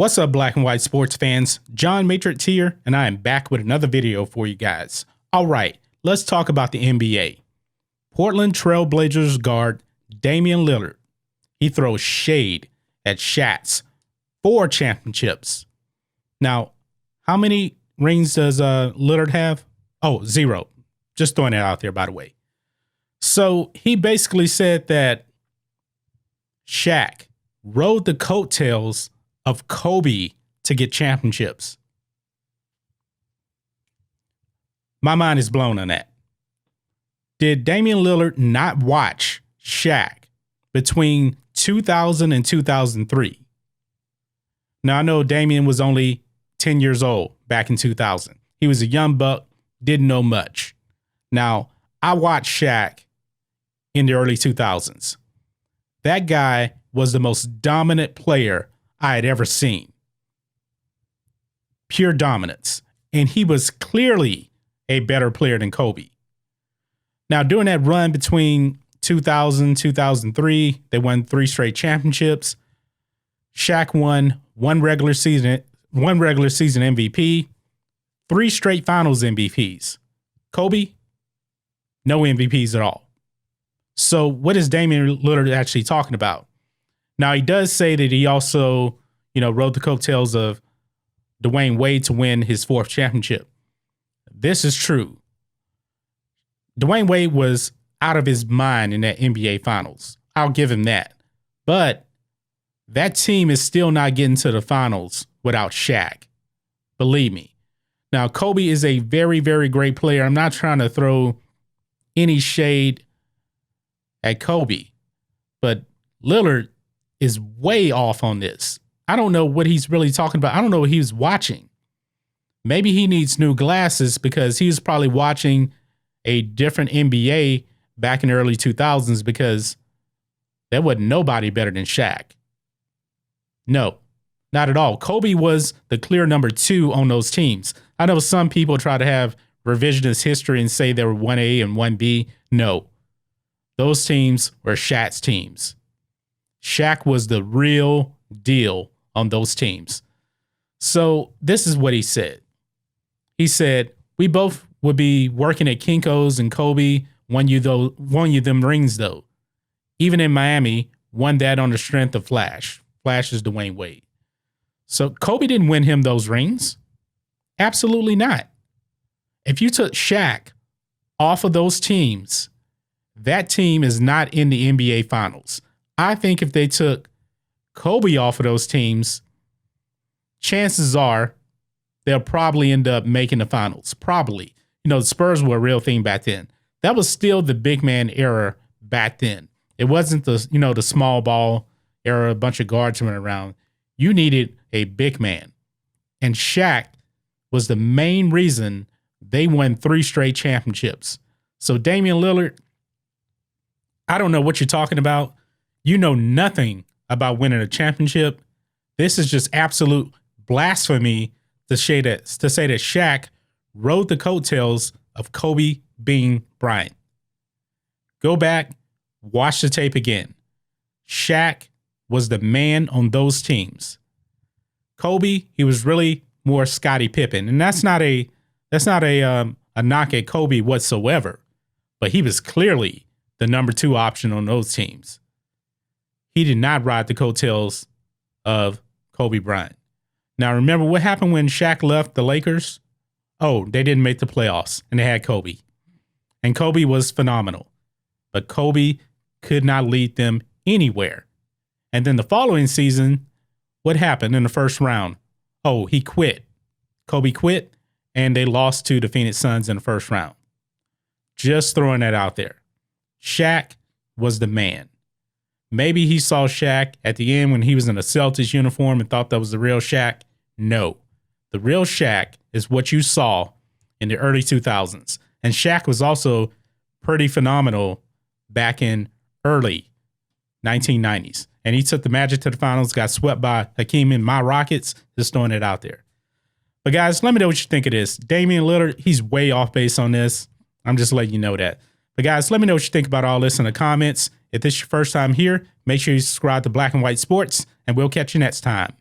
What's up, black and white sports fans? John Matrix here, and I am back with another video for you guys. All right, let's talk about the NBA. Portland Trail Blazers guard Damian Lillard. He throws shade at Shaq's 4 championships. Now, how many rings does Lillard have? Oh, 0. Just throwing it out there, by the way. So he basically said that Shaq rode the coattails of Kobe to get championships. My mind is blown on that. Did Damian Lillard not watch Shaq between 2000 and 2003? Now, I know Damian was only 10 years old back in 2000. He was a young buck, didn't know much. Now, I watched Shaq in the early 2000s. That guy was the most dominant player I had ever seen. Pure dominance. And he was clearly a better player than Kobe. Now, during that run between 2000, 2003, they won 3 straight championships. Shaq won one regular season MVP, 3 straight finals MVPs. Kobe, no MVPs at all. So what is Damian Lillard actually talking about? Now, he does say that he also, rode the coattails of Dwayne Wade to win his 4th championship. This is true. Dwayne Wade was out of his mind in that NBA Finals. I'll give him that. But that team is still not getting to the finals without Shaq. Believe me. Now, Kobe is a very, very great player. I'm not trying to throw any shade at Kobe, but Lillard is way off on this. I don't know what he's really talking about. I don't know what he was watching. Maybe he needs new glasses because he was probably watching a different NBA back in the early 2000s because there wasn't nobody better than Shaq. No, not at all. Kobe was the clear number 2 on those teams. I know some people try to have revisionist history and say they were 1A and 1B. No, those teams were Shaq's teams. Shaq was the real deal on those teams. So this is what he said. He said, we both would be working at Kinko's and Kobe won you them rings though. Even in Miami, won that on the strength of Flash. Flash is Dwayne Wade. So Kobe didn't win him those rings. Absolutely not. If you took Shaq off of those teams, that team is not in the NBA Finals. I think if they took Kobe off of those teams, chances are they'll probably end up making the finals. Probably. The Spurs were a real thing back then. That was still the big man era back then. It wasn't the small ball era, a bunch of guards running around. You needed a big man. And Shaq was the main reason they won 3 straight championships. So Damian Lillard, I don't know what you're talking about. You know nothing about winning a championship. This is just absolute blasphemy to say that Shaq rode the coattails of Kobe being Bryant. Go back, watch the tape again. Shaq was the man on those teams. Kobe, he was really more Scottie Pippen, and that's not a knock at Kobe whatsoever. But he was clearly the number 2 option on those teams. He did not ride the coattails of Kobe Bryant. Now, remember what happened when Shaq left the Lakers? Oh, they didn't make the playoffs, and they had Kobe. And Kobe was phenomenal. But Kobe could not lead them anywhere. And then the following season, what happened in the first round? Oh, he quit. Kobe quit, and they lost to the Phoenix Suns in the first round. Just throwing that out there. Shaq was the man. Maybe he saw Shaq at the end when he was in a Celtics uniform and thought that was the real Shaq. No. The real Shaq is what you saw in the early 2000s. And Shaq was also pretty phenomenal back in early 1990s. And he took the Magic to the finals, got swept by Hakeem and my Rockets. Just throwing it out there. But guys, let me know what you think of this. Damian Lillard, he's way off base on this. I'm just letting you know that. But guys, let me know what you think about all this in the comments. If this is your first time here, make sure you subscribe to Black and White Sports, and we'll catch you next time.